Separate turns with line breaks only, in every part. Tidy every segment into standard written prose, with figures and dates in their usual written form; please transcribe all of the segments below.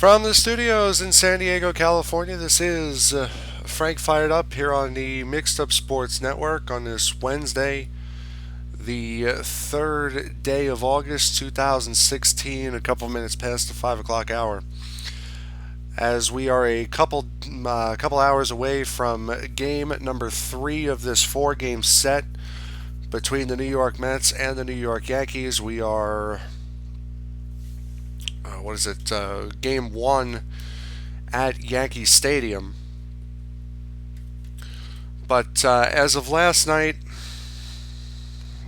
From the studios in San Diego, California, this is Frank Fired Up here on the Mixed Up Sports Network on this Wednesday, the third day of August 2016, a couple minutes past the 5 o'clock hour. As we are a couple hours away from game number three of this four-game set between the New York Mets and the New York Yankees. We are game one at Yankee Stadium. But as of last night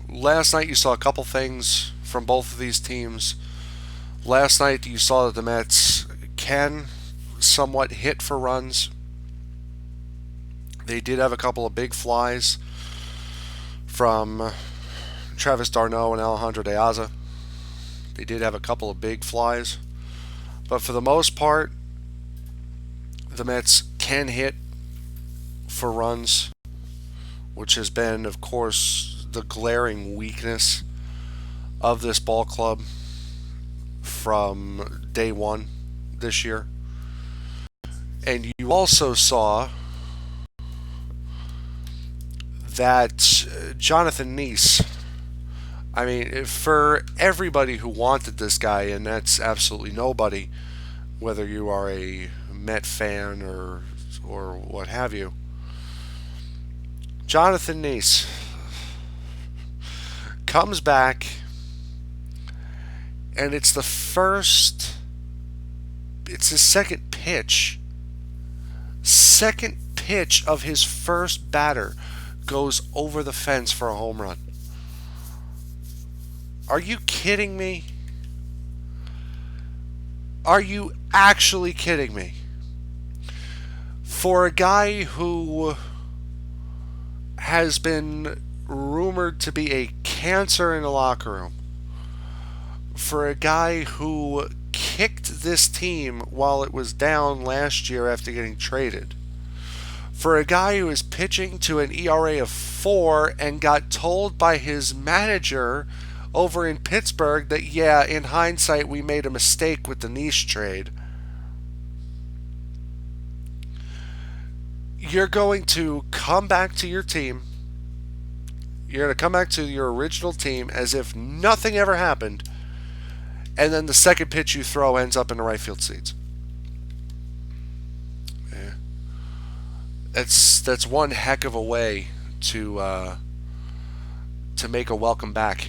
you saw a couple things from both of these teams. Last night you saw that the Mets can somewhat hit for runs. They did have a couple of big flies from Travis d'Arnaud and Alejandro De Aza. They did have a couple of big flies. But for the most part, the Mets can hit for runs, which has been, of course, the glaring weakness of this ball club from day one this year. And you also saw that Jonathan Niese, I mean, for everybody who wanted this guy, and that's absolutely nobody, whether you are a Met fan or what have you, Jonathan Niese comes back, and it's his second pitch of his first batter goes over the fence for a home run. Are you kidding me? Are you actually kidding me? For a guy who has been rumored to be a cancer in the locker room, for a guy who kicked this team while it was down last year after getting traded, for a guy who is pitching to an ERA of 4 and got told by his manager over in Pittsburgh that, yeah, in hindsight, we made a mistake with the Niese trade. You're going to come back to your team. You're going to come back to your original team as if nothing ever happened, and then the second pitch you throw ends up in the right field seats. Yeah. That's one heck of a way to make a welcome back.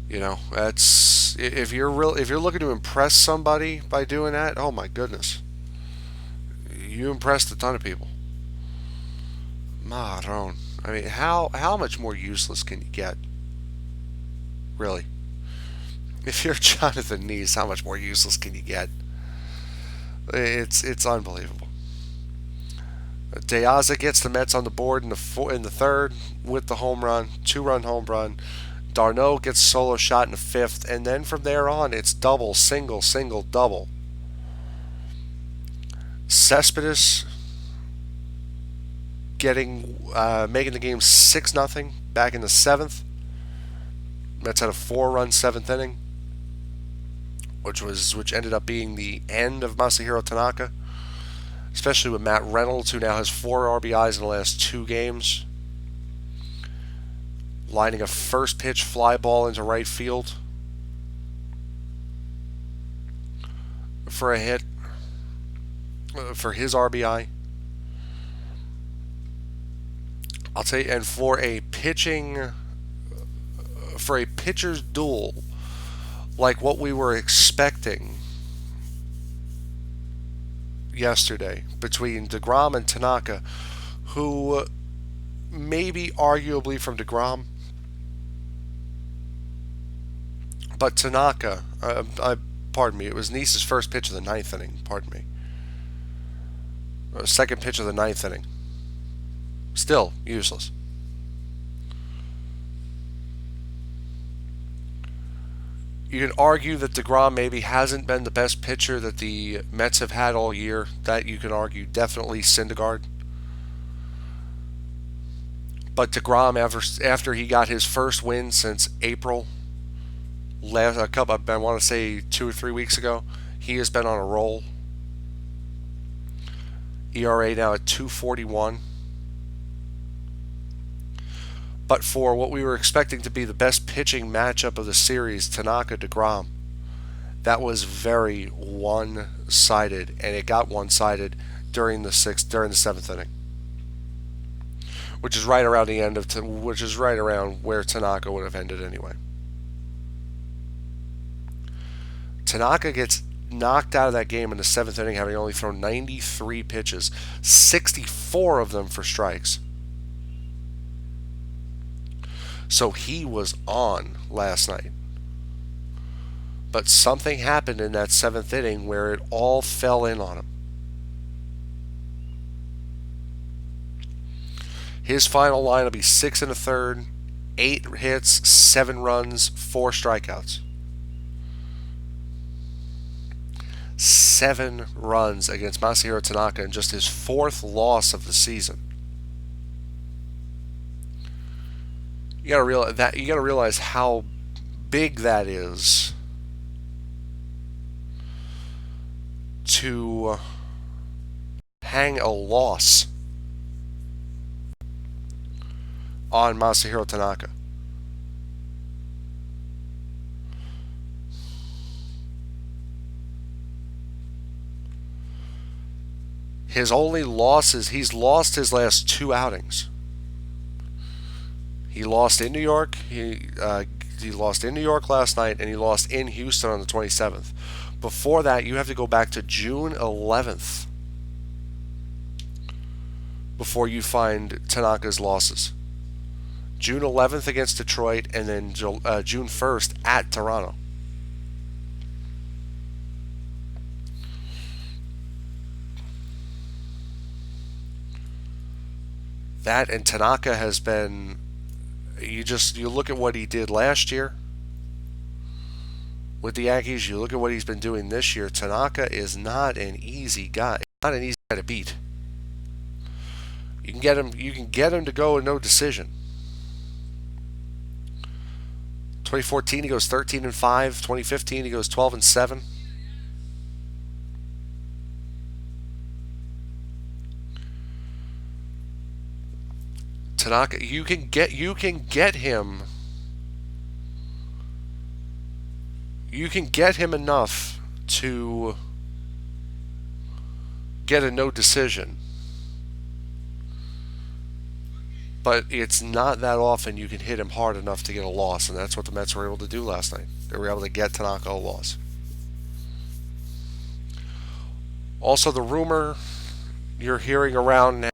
You know, that's if you're looking to impress somebody by doing that, oh my goodness. You impressed a ton of people. Maron. I mean, how much more useless can you get? Really? If you're Jonathan Niese, how much more useless can you get? It's unbelievable. De Aza gets the Mets on the board in the third with the home run, 2-run home run. d'Arnaud gets a solo shot in the fifth, and then from there on, it's double, single, single, double. Cespedes making the game 6-0 back in the seventh. Mets had a 4-run seventh inning, which ended up being the end of Masahiro Tanaka, especially with Matt Reynolds, who now has 4 RBIs in the last 2 games, lining a first pitch fly ball into right field for a hit for his RBI. I'll tell you, and for a pitcher's duel like what we were expecting yesterday between DeGrom and Tanaka, who maybe arguably from DeGrom, but Tanaka, pardon me, it was Niese's first pitch of the ninth inning, pardon me. Second pitch of the ninth inning. Still useless. You can argue that DeGrom maybe hasn't been the best pitcher that the Mets have had all year. That you can argue definitely Syndergaard. But DeGrom, after he got his first win since April, I want to say 2 or 3 weeks ago, He has been on a roll. ERA now at 2.41. But for what we were expecting to be the best pitching matchup of the series, Tanaka-DeGrom, that was very one-sided, and it got one-sided during the seventh inning, which is right around the end of which is right around where Tanaka would have ended anyway. Tanaka gets knocked out of that game in the seventh inning, having only thrown 93 pitches, 64 of them for strikes. So he was on last night. But something happened in that seventh inning where it all fell in on him. His final line will be 6 1/3, 8 hits, 7 runs, 4 strikeouts. 7 runs against Masahiro Tanaka in just his 4th loss of the season. You gotta realize how big that is to hang a loss on Masahiro Tanaka. His only losses, he's lost his last 2 outings. He lost in New York. He lost in New York last night, and he lost in Houston on the 27th. Before that, you have to go back to June 11th before you find Tanaka's losses. June 11th against Detroit, and then June 1st at Toronto. That and Tanaka has been... You look at what he did last year with the Yankees. You look at what he's been doing this year. Tanaka is not an easy guy. Not an easy guy to beat. You can get him to go with no decision. 2014 he goes 13-5. 2015 he goes 12-7. Tanaka, you can get him. You can get him enough to get a no decision. But it's not that often you can hit him hard enough to get a loss, and that's what the Mets were able to do last night. They were able to get Tanaka a loss. Also, the rumor you're hearing around now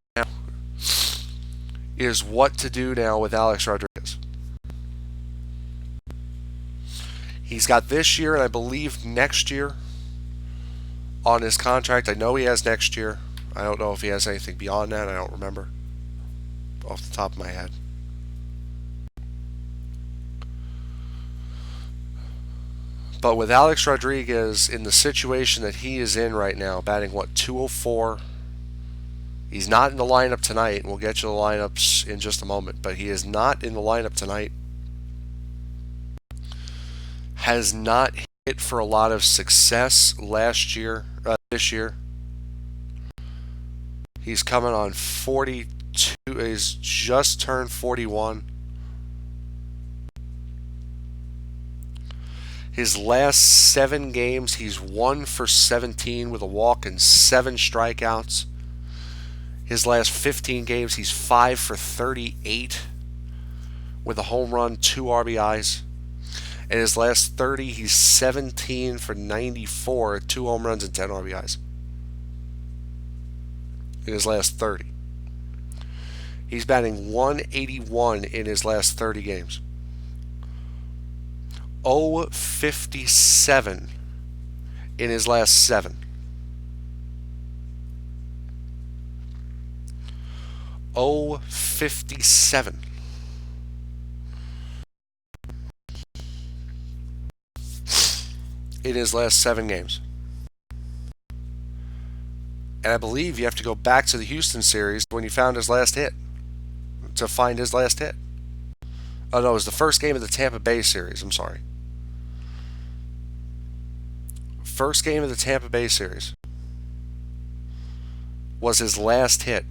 is what to do now with Alex Rodriguez. He's got this year and I believe next year on his contract. I know he has next year. I don't know if he has anything beyond that. I don't remember off the top of my head. But with Alex Rodriguez in the situation that he is in right now, batting 204. He's not in the lineup tonight, and we'll get you the lineups in just a moment, but he is not in the lineup tonight. Has not hit for a lot of success this year. He's coming on 42, he's just turned 41. His last 7 games, he's 1 for 17 with a walk and 7 strikeouts. His last 15 games, he's 5 for 38 with a home run, 2 RBIs. And his last 30, he's 17 for 94, 2 home runs and 10 RBIs. In his last 30. He's batting 181 in his last 30 games. 0-57 in his last 7. 0-57 in his last 7 games. And I believe you have to go back to the Houston series when he found his last hit to find his last hit. Oh no, it was the first game of the Tampa Bay series. I'm sorry. first game of the Tampa Bay series was his last hit.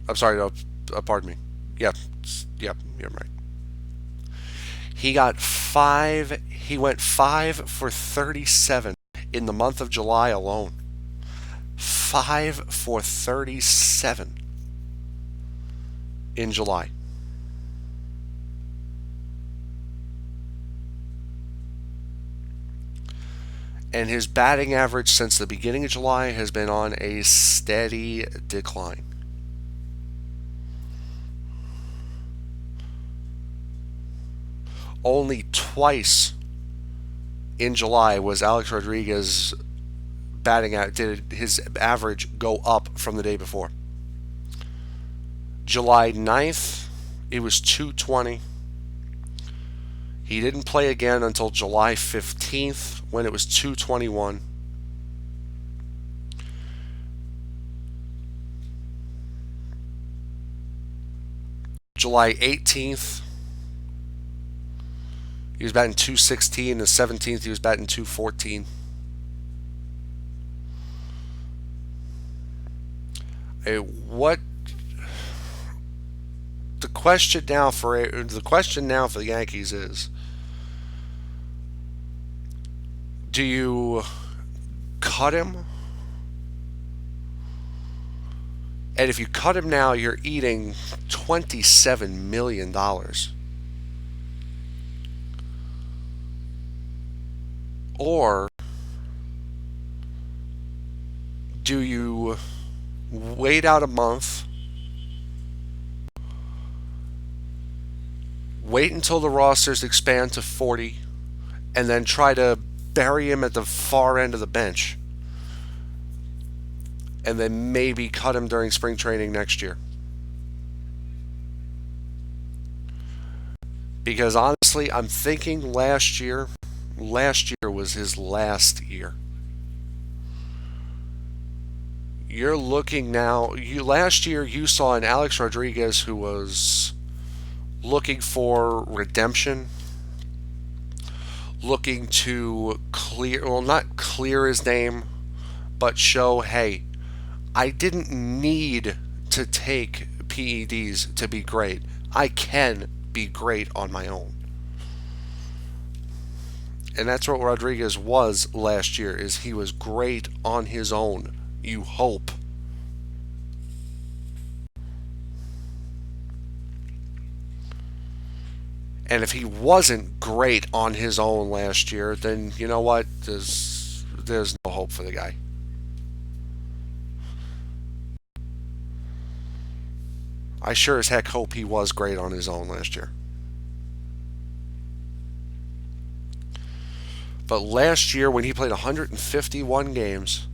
I'm sorry, no, pardon me. Yep, yep, you're right. He got five. He went 5 for 37 in the month of July alone. 5 for 37 in July. And his batting average since the beginning of July has been on a steady decline. Only twice in July was Alex Rodriguez did his average go up from the day before. July 9th, it was 220. He didn't play again until July 15th when it was 221. July 18th, he was batting 216. The 17th, he was batting 214. What the question now for the Yankees is: do you cut him? And if you cut him now, you're eating $27 million. Or do you wait out a month, wait until the rosters expand to 40, and then try to bury him at the far end of the bench, and then maybe cut him during spring training next year? Because honestly, I'm thinking last year was his last year. You're looking now, last year you saw an Alex Rodriguez who was looking for redemption, looking to not clear his name, but show, hey, I didn't need to take PEDs to be great. I can be great on my own. And that's what Rodriguez was last year, is he was great on his own. You hope. And if he wasn't great on his own last year, then you know what? There's no hope for the guy. I sure as heck hope he was great on his own last year. But last year, when he played 151 games,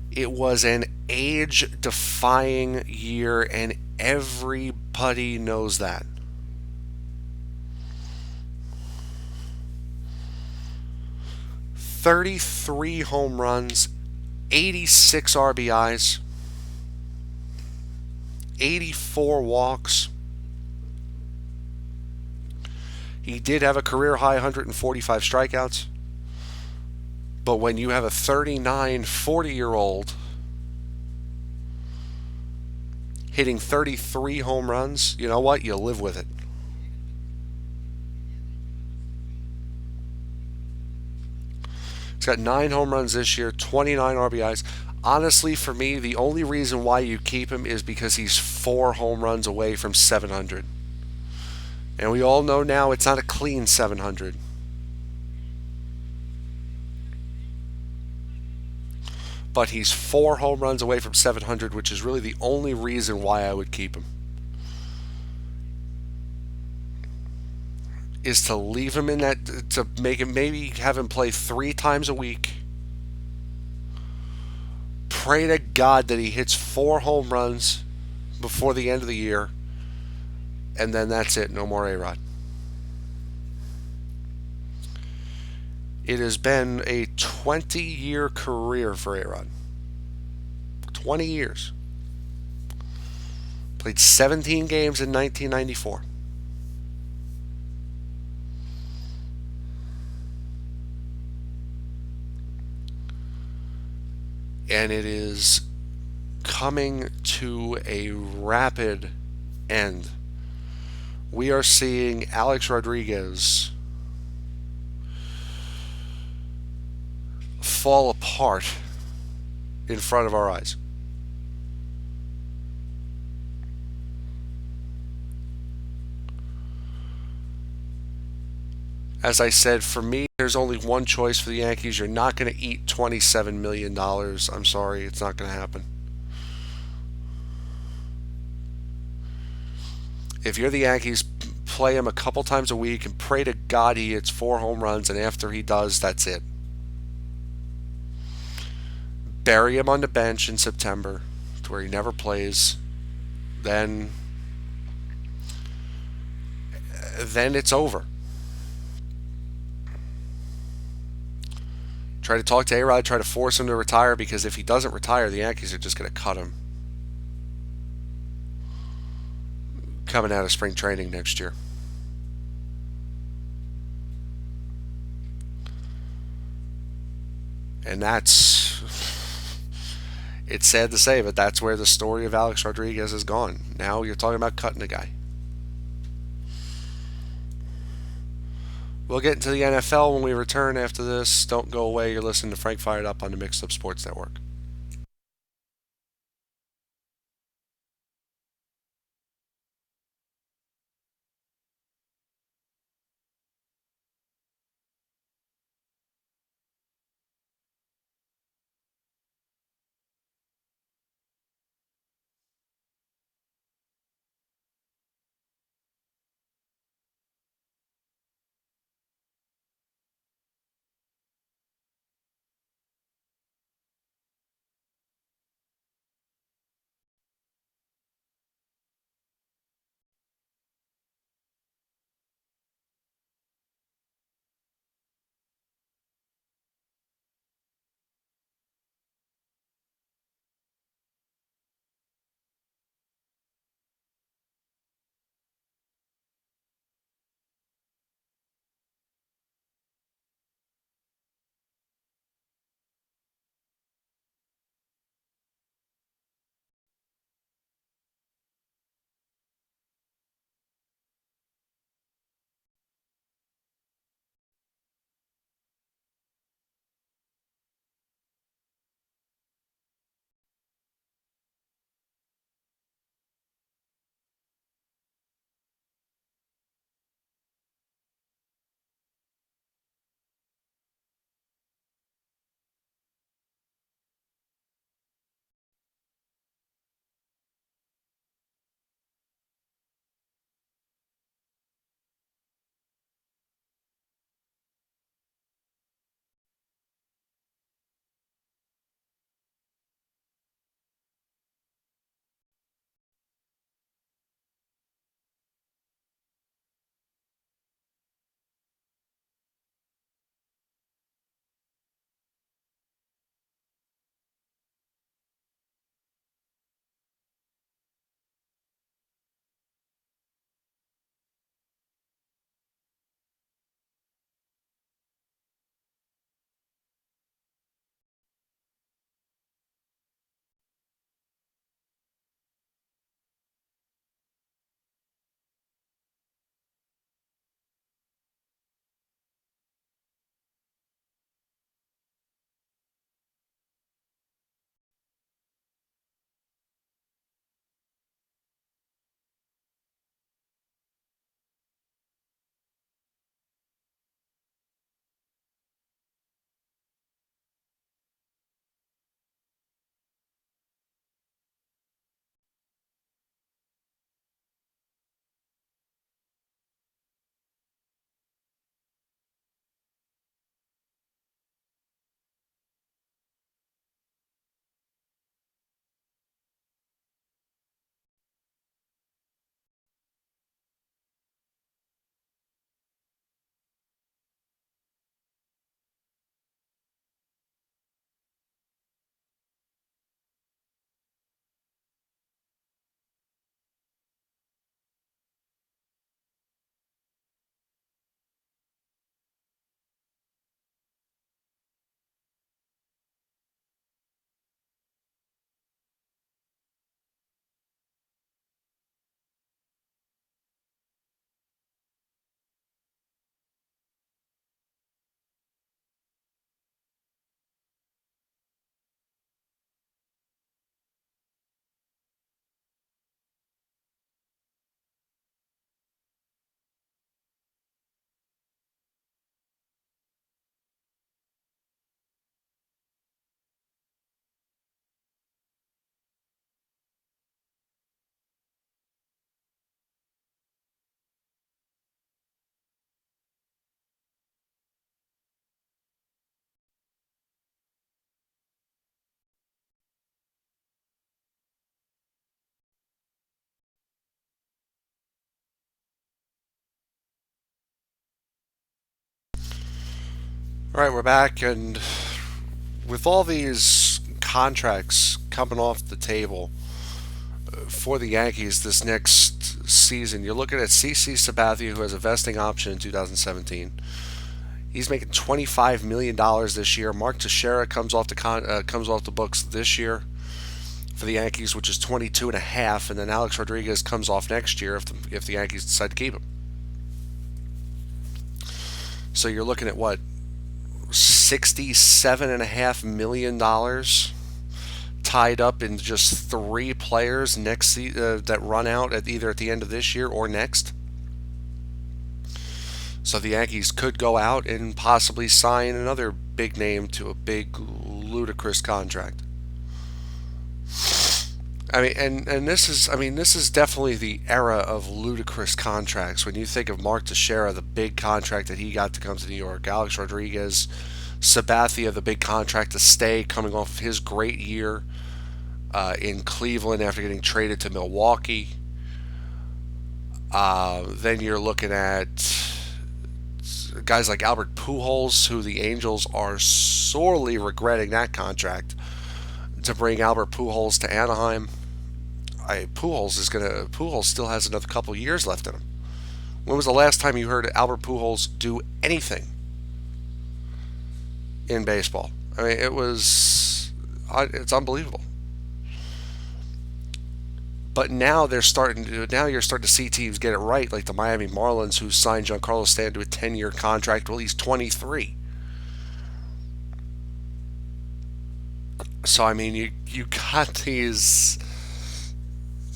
it was an age-defying year, and everybody knows that. 33 home runs, 86 RBIs, 84 walks. He did have a career high 145 strikeouts. But when you have a 39, 40-year-old hitting 33 home runs, you know what? You live with it. He's got 9 home runs this year, 29 RBIs. Honestly, for me, the only reason why you keep him is because he's 4 home runs away from 700. And we all know now it's not a clean 700. But he's 4 home runs away from 700, which is really the only reason why I would keep him. Is to leave him in that, to make him, maybe have him play 3 times a week. Pray to God that he hits 4 home runs before the end of the year. And then that's it. No more A-Rod. It has been a 20-year career for A-Rod. 20 years. Played 17 games in 1994. and it is coming to a rapid end. We are seeing Alex Rodriguez fall apart in front of our eyes. As I said, for me, there's only one choice for the Yankees. You're not going to eat $27 million. I'm sorry, it's not going to happen. If you're the Yankees, play him a couple times a week and pray to God he hits 4 home runs, and after he does, that's it. Bury him on the bench in September to where he never plays. Then then it's over. Try to talk to A-Rod, try to force him to retire, because if he doesn't retire, the Yankees are just going to cut him coming out of spring training next year. And that's, it's sad to say, but that's where the story of Alex Rodriguez has gone. Now you're talking about cutting a guy. We'll get into the NFL when we return after this. Don't go away. You're listening to Frank Fired Up on the Mixed Up Sports Network. All right, we're back, and with all these contracts coming off the table for the Yankees this next season, you're looking at CC Sabathia, who has a vesting option in 2017. He's making $25 million this year. Mark Teixeira comes off the books this year for the Yankees, which is 22.5, and then Alex Rodriguez comes off next year if the Yankees decide to keep him. So you're looking at what, $67.5 million tied up in just three players that run out either at the end of this year or next. So the Yankees could go out and possibly sign another big name to a big, ludicrous contract. This is definitely the era of ludicrous contracts. When you think of Mark Teixeira, the big contract that he got to come to New York, Alex Rodriguez, Sabathia, the big contract to stay, coming off of his great year in Cleveland after getting traded to Milwaukee. Then you're looking at guys like Albert Pujols, who the Angels are sorely regretting that contract to bring Albert Pujols to Anaheim. Pujols still has another couple years left in him. When was the last time you heard Albert Pujols do anything in baseball? I mean, it's unbelievable. But now you're starting to see teams get it right, like the Miami Marlins, who signed Giancarlo Stanton to a 10-year contract. Well, he's 23. So I mean, you got these.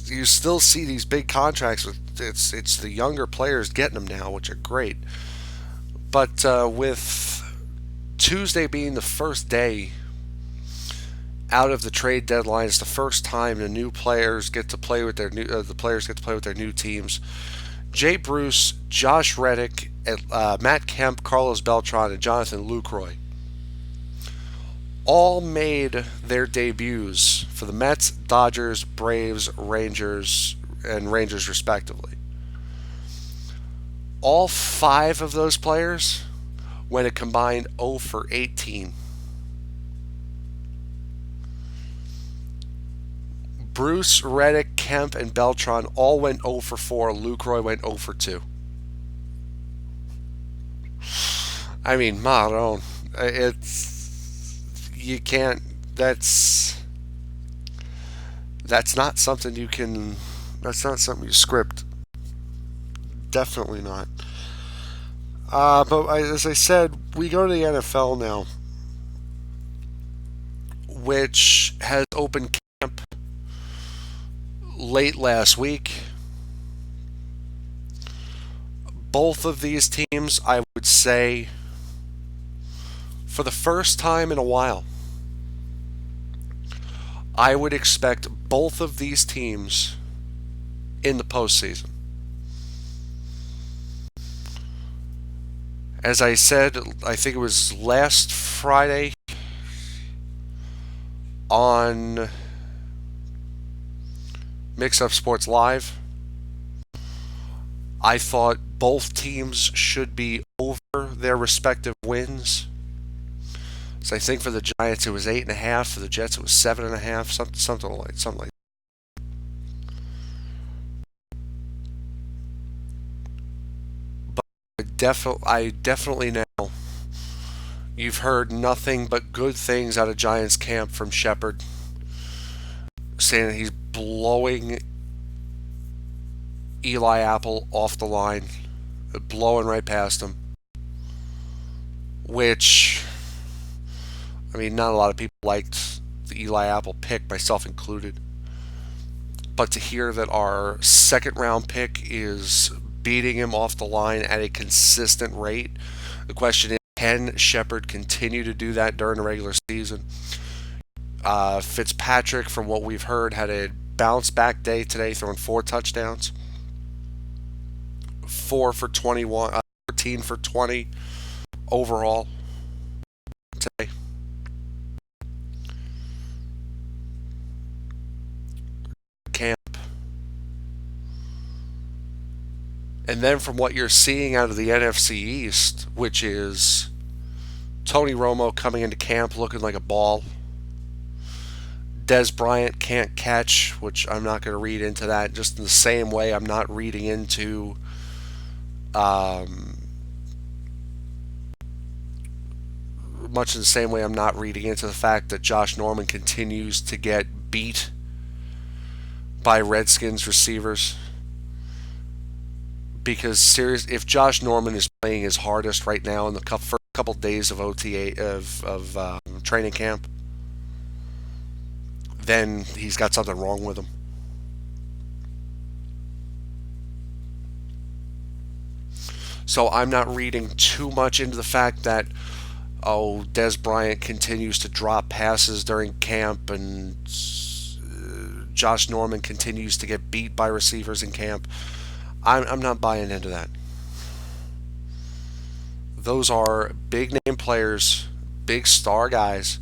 You still see these big contracts with it's the younger players getting them now, which are great. But with Tuesday being the first day out of the trade deadline, it's the first time the new players get to play with their new teams. Jay Bruce, Josh Reddick, Matt Kemp, Carlos Beltran, and Jonathan Lucroy all made their debuts for the Mets, Dodgers, Braves, Rangers, respectively. All five of those players went a combined 0 for 18. Bruce, Reddick, Kemp, and Beltran all went 0 for 4. Lucroy went 0 for 2. I mean, Maron, you can't. That's not something you can. That's not something you script. Definitely not. As I said, we go to the NFL now, which has opened camp late last week. Both of these teams, I would say, for the first time in a while, I would expect both of these teams in the postseason. As I said, I think it was last Friday on Mix Up Sports Live, I thought both teams should be over their respective wins. So I think for the Giants it was 8.5, for the Jets it was 7.5, something like that. But I definitely now, you've heard nothing but good things out of Giants camp from Shepard, saying that he's blowing Eli Apple off the line, blowing right past him, which, I mean, not a lot of people liked the Eli Apple pick, myself included. But to hear that our second round pick is beating him off the line at a consistent rate, the question is, can Shepard continue to do that during the regular season? Fitzpatrick, from what we've heard, had a bounce back day today, throwing 4 touchdowns. 4 for 21, 14 for 20 overall today. Camp. And then from what you're seeing out of the NFC East, which is Tony Romo coming into camp looking like a ball. Dez Bryant can't catch, which I'm not going to read into that. Just in the same way, I'm not reading into um, much in the same way I'm not reading into the fact that Josh Norman continues to get beat by Redskins receivers. Because if Josh Norman is playing his hardest right now in the first couple days of OTA of training camp, then he's got something wrong with him. So I'm not reading too much into the fact that Dez Bryant continues to drop passes during camp and Josh Norman continues to get beat by receivers in camp. I'm not buying into that. Those are big name players, big star guys.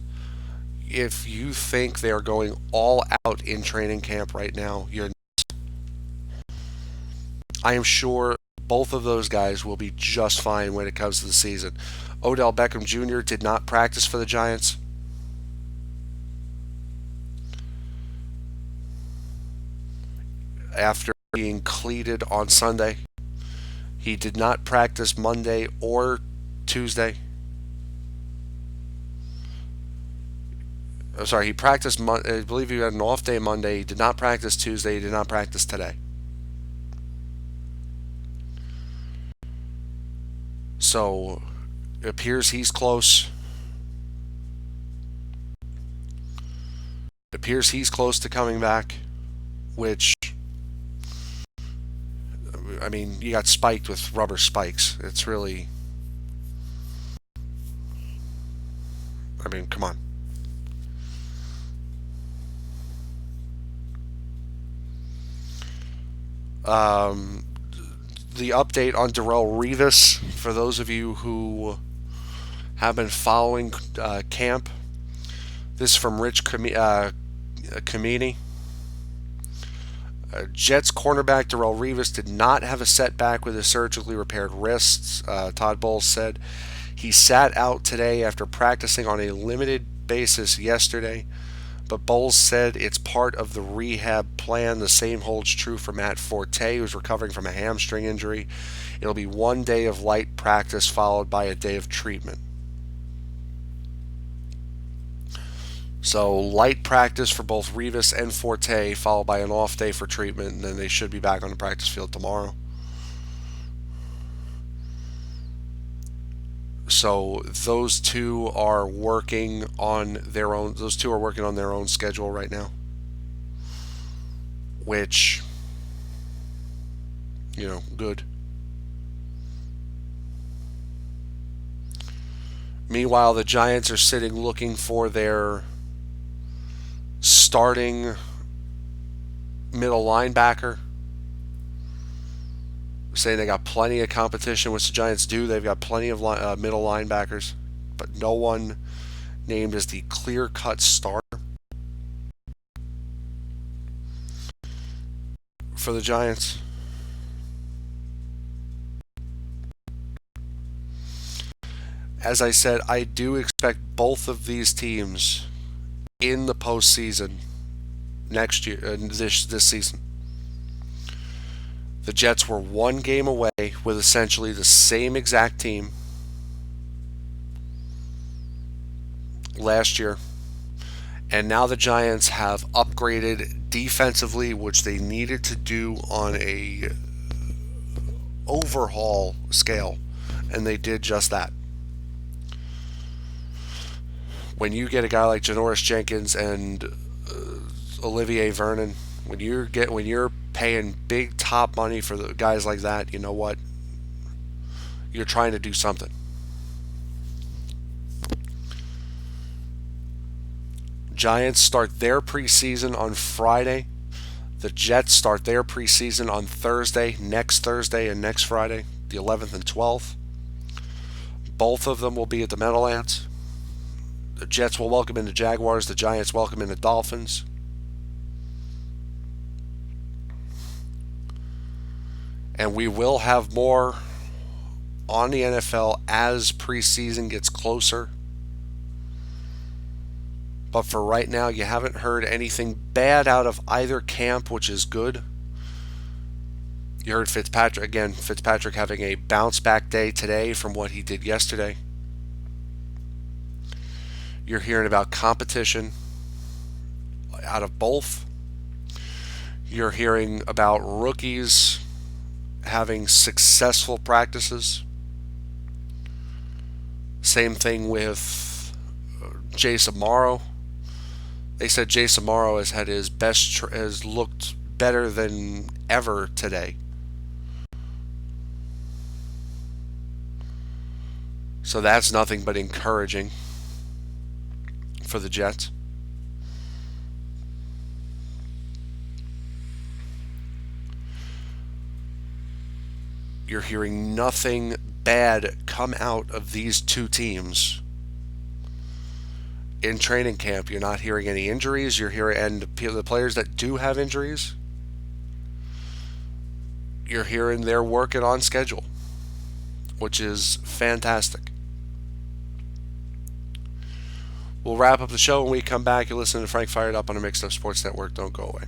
If you think they're going all out in training camp right now, I am sure both of those guys will be just fine when it comes to the season. Odell Beckham Jr. did not practice for the Giants. After being cleated on Sunday, he did not practice Monday or Tuesday. I'm sorry, he practiced, I believe he had an off day Monday. He did not practice Tuesday. He did not practice today. So, it appears he's close. It appears he's close to coming back, which, I mean, you got spiked with rubber spikes. It's really, I mean, come on. The update on Darrelle Revis, for those of you who have been following camp, this is from Rich Camini. Jets cornerback Darrelle Revis did not have a setback with his surgically repaired wrists. Todd Bowles said he sat out today after practicing on a limited basis yesterday. But Bowles said it's part of the rehab plan. The same holds true for Matt Forte, who's recovering from a hamstring injury. It'll be 1 day of light practice followed by a day of treatment. So light practice for both Revis and Forte, followed by an off day for treatment, and then they should be back on the practice field tomorrow. So those two are working on their own. Those two are working on their own schedule right now, which, good. Meanwhile, the Giants are sitting looking for their starting middle linebacker, saying they got plenty of competition, which the Giants do. They've got plenty of middle linebackers, but no one named as the clear-cut starter for the Giants. As I said, I do expect both of these teams in the postseason next year, this season. The Jets were 1 game away with essentially the same exact team last year. And now the Giants have upgraded defensively, which they needed to do on a overhaul scale. And they did just that. When you get a guy like Janoris Jenkins and Olivier Vernon, when you're paying big top money for the guys like that, you know what? You're trying to do something. Giants start their preseason on Friday. The Jets start their preseason on next Thursday and next Friday, the 11th and 12th. Both of them will be at the Meadowlands. The Jets will welcome in the Jaguars. The Giants welcome in the Dolphins. And we will have more on the NFL as preseason gets closer. But for right now, you haven't heard anything bad out of either camp, which is good. You heard Fitzpatrick having a bounce back day today from what he did yesterday. You're hearing about competition out of both. You're hearing about rookies having successful practices. Same thing with Jace Amaro. They said Jace Amaro has had his has looked better than ever today. So that's nothing but encouraging for the Jets. You're hearing nothing bad come out of these two teams in training camp. You're not hearing any injuries. You're hearing, and the players that do have injuries, you're hearing they're working on schedule, which is fantastic. We'll wrap up the show when we come back. You're listening to Frank Fired Up on the Mixed Up Sports Network. Don't go away.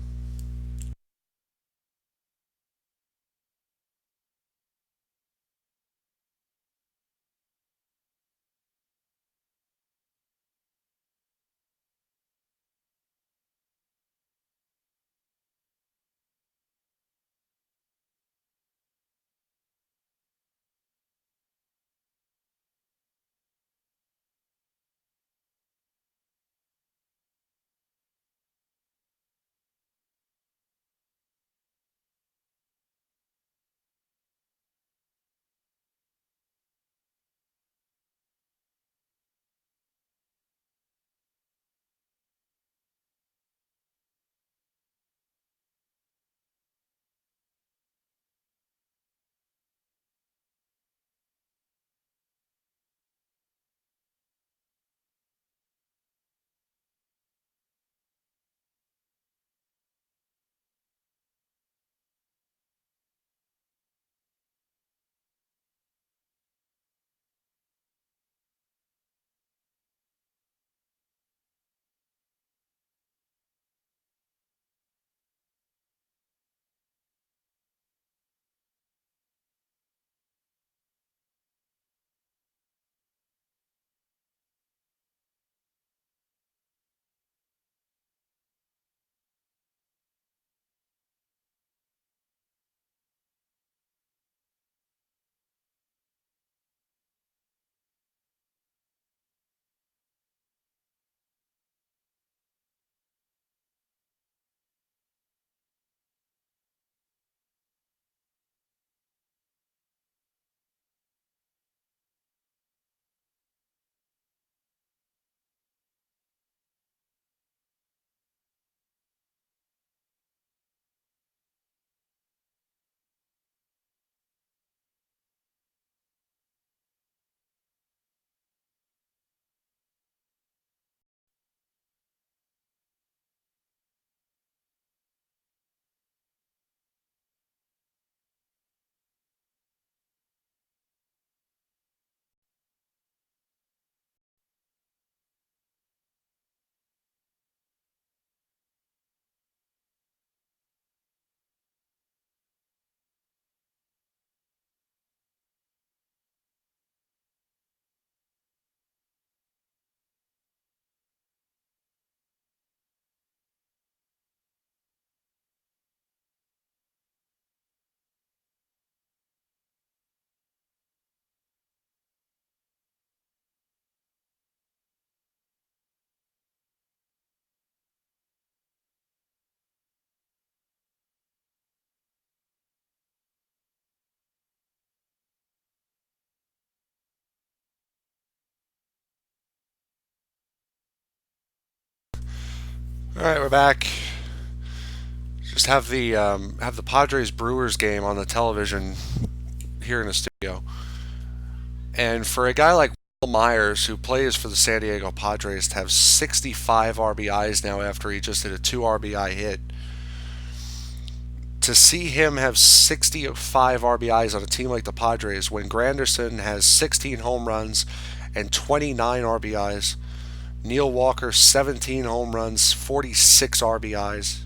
All right, we're back. Just have the Padres Brewers game on the television here in the studio, and for a guy like Will Myers, who plays for the San Diego Padres, to have 65 RBIs now after he just did a 2 RBI hit, to see him have 65 RBIs on a team like the Padres when Granderson has 16 home runs and 29 RBIs, Neil Walker, 17 home runs, 46 RBIs.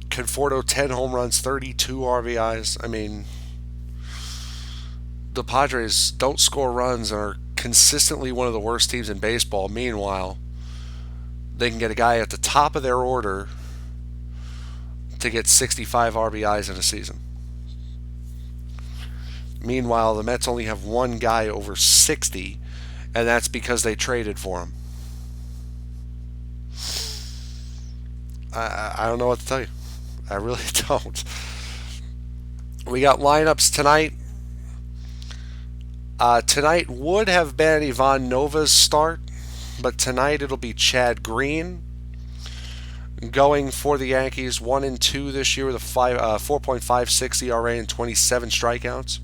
Conforto, 10 home runs, 32 RBIs. I mean, the Padres don't score runs and are consistently one of the worst teams in baseball. Meanwhile, they can get a guy at the top of their order to get 65 RBIs in a season. Meanwhile, the Mets only have one guy over 60, and that's because they traded for him. I don't know what to tell you. I really don't. We got lineups tonight. Tonight would have been Ivan Nova's start, but tonight it'll be Chad Green going for the Yankees. 1-2 this year with a 4.56 ERA and 27 strikeouts.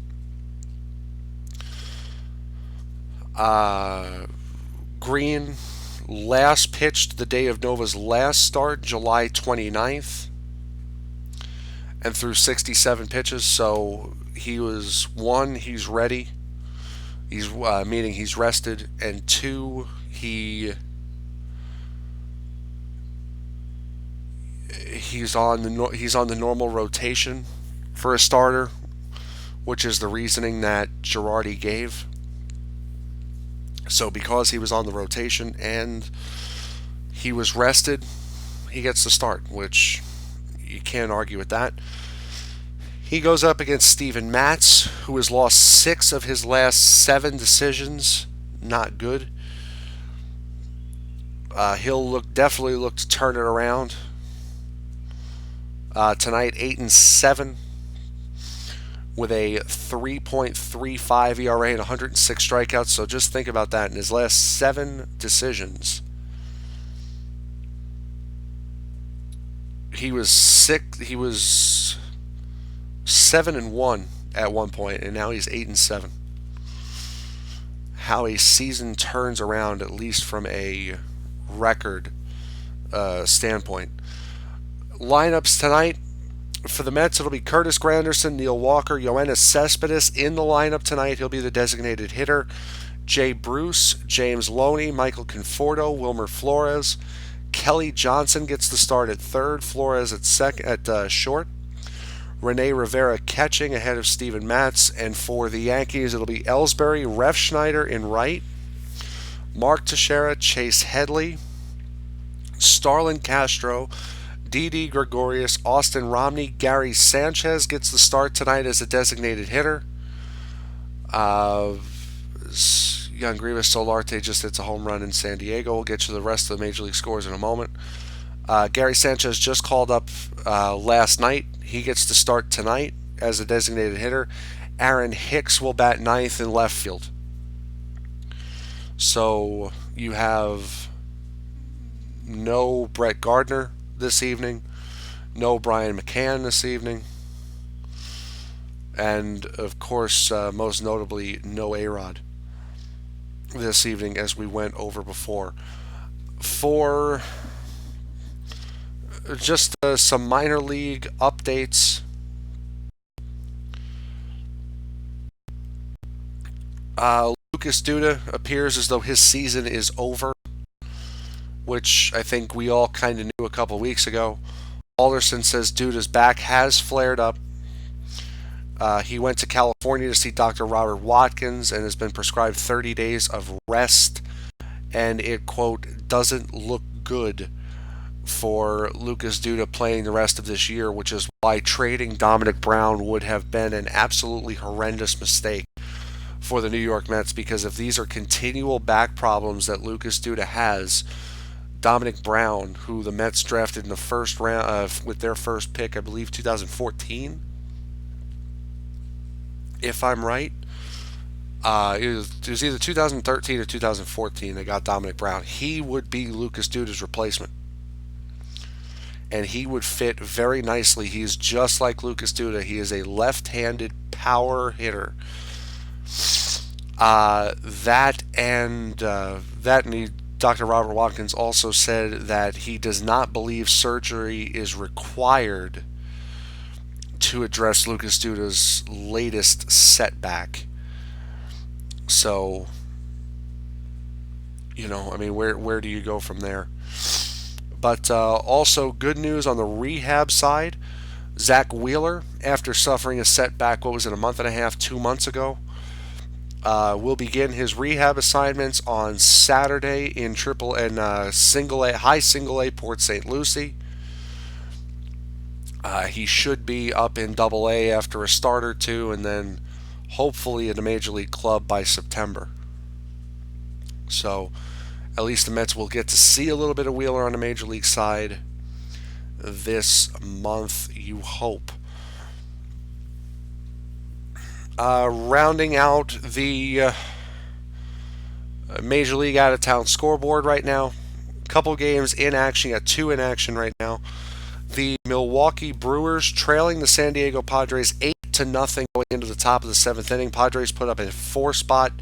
Green last pitched the day of Nova's last start, July 29th, and threw 67 pitches. So he was, one, he's ready. He's meaning he's rested, and two, he's on the normal rotation for a starter, which is the reasoning that Girardi gave. So because he was on the rotation and he was rested, he gets the start, which you can't argue with that. He goes up against Steven Matz, who has lost 6 of his last 7 decisions. Not good. He'll definitely look to turn it around. Tonight, 8-7 with a 3.35 ERA and 106 strikeouts. So just think about that. In his last 7 decisions, he was 7-1 at one point, and now he's 8-7. How a season turns around, at least from a record standpoint. Lineups tonight for the Mets, it'll be Curtis Granderson, Neil Walker, Yoenis Cespedes in the lineup tonight. He'll be the designated hitter. Jay Bruce, James Loney, Michael Conforto, Wilmer Flores. Kelly Johnson gets the start at third. Flores at short. Rene Rivera catching ahead of Steven Matz. And for the Yankees, it'll be Ellsbury, Refsnyder in right. Mark Teixeira, Chase Headley, Starlin Castro, Didi Gregorius, Austin Romney. Gary Sanchez gets the start tonight as a designated hitter. Young Grievous Solarte just hits a home run in San Diego. We'll get you the rest of the Major League scores in a moment. Gary Sanchez just called up last night. He gets to start tonight as a designated hitter. Aaron Hicks will bat ninth in left field. So you have no Brett Gardner this evening, no Brian McCann this evening, and of course, most notably, no A-Rod this evening, as we went over before. For just some minor league updates, Lucas Duda appears as though his season is over, which I think we all kind of knew a couple weeks ago. Alderson says Duda's back has flared up. He went to California to see Dr. Robert Watkins and has been prescribed 30 days of rest, and it, quote, doesn't look good for Lucas Duda playing the rest of this year, which is why trading Dominic Brown would have been an absolutely horrendous mistake for the New York Mets, because if these are continual back problems that Lucas Duda has, Dominic Brown, who the Mets drafted in the first round with their first pick, I believe 2014, if I'm right, it was either 2013 or 2014 they got Dominic Brown. He would be Lucas Duda's replacement, and he would fit very nicely. He's just like Lucas Duda. He is a left-handed power hitter. Dr. Robert Watkins also said that he does not believe surgery is required to address Lucas Duda's latest setback. So I mean, where do you go from there? But also good news on the rehab side. Zach Wheeler, after suffering a setback, what was it, a month and a half, 2 months ago, will begin his rehab assignments on Saturday in triple and single A, high single A Port St. Lucie. He should be up in double A after a start or two, and then hopefully at a major league club by September. So at least the Mets will get to see a little bit of Wheeler on the major league side this month, you hope. Rounding out the Major League out of town scoreboard right now. Couple games in action, got two in action right now. The Milwaukee Brewers trailing the San Diego Padres 8-0 going into the top of the seventh inning. Padres put up a 4 spot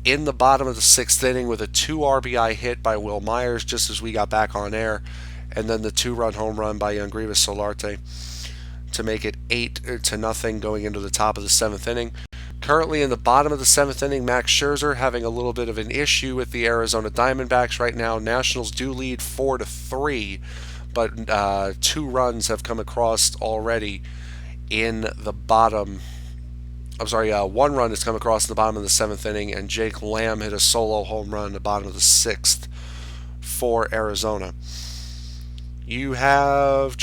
in the bottom of the sixth inning with a 2 RBI hit by Will Myers just as we got back on air, and then the 2-run home run by Youngrivis Solarte to make it 8-0 going into the top of the seventh inning. Currently in the bottom of the seventh inning, Max Scherzer having a little bit of an issue with the Arizona Diamondbacks right now. Nationals do lead 4-3, but 2 runs have come across already in the bottom. I'm sorry, 1 run has come across in the bottom of the seventh inning, and Jake Lamb hit a solo home run in the bottom of the sixth for Arizona. You have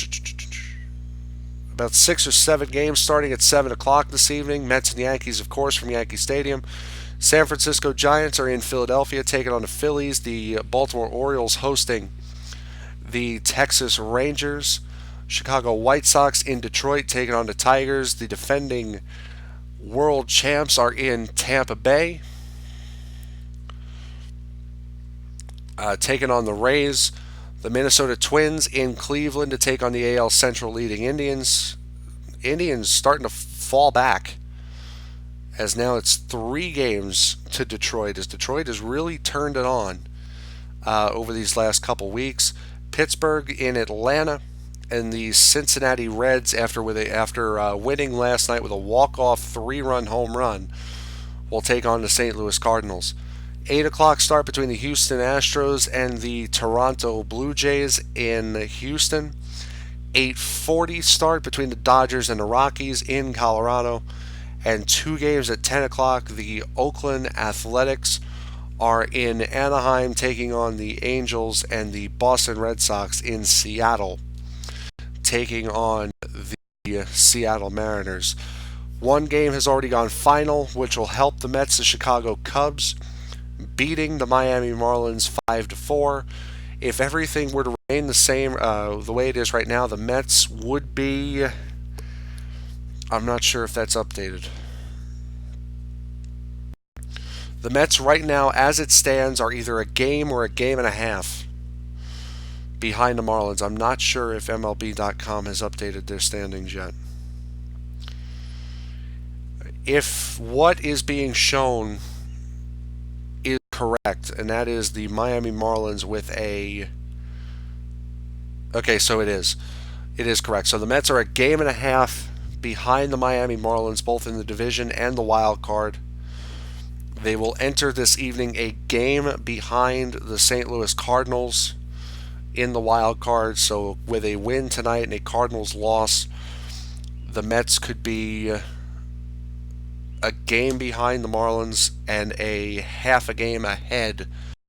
about 6 or 7 games starting at 7 o'clock this evening. Mets and Yankees, of course, from Yankee Stadium. San Francisco Giants are in Philadelphia taking on the Phillies. The Baltimore Orioles hosting the Texas Rangers. Chicago White Sox in Detroit taking on the Tigers. The defending world champs are in Tampa Bay taking on the Rays. The Minnesota Twins in Cleveland to take on the AL Central leading Indians. Indians starting to fall back, as now it's 3 games to Detroit, as Detroit has really turned it on over these last couple weeks. Pittsburgh in Atlanta, and the Cincinnati Reds, after winning last night with a walk-off 3-run home run, will take on the St. Louis Cardinals. 8 o'clock start between the Houston Astros and the Toronto Blue Jays in Houston. 8:40 start between the Dodgers and the Rockies in Colorado. And 2 games at 10 o'clock. The Oakland Athletics are in Anaheim taking on the Angels, and the Boston Red Sox in Seattle taking on the Seattle Mariners. 1 game has already gone final, which will help the Mets, the Chicago Cubs, beating the Miami Marlins 5-4. If everything were to remain the same the way it is right now, the Mets would be... I'm not sure if that's updated. The Mets right now, as it stands, are either a game or a game and a half behind the Marlins. I'm not sure if MLB.com has updated their standings yet. If what is being shown is correct, and that is the Miami Marlins with a... Okay, so it is. It is correct. So the Mets are a game and a half behind the Miami Marlins, both in the division and the wild card. They will enter this evening a game behind the St. Louis Cardinals in the wild card. So with a win tonight and a Cardinals loss, the Mets could be a game behind the Marlins and a half a game ahead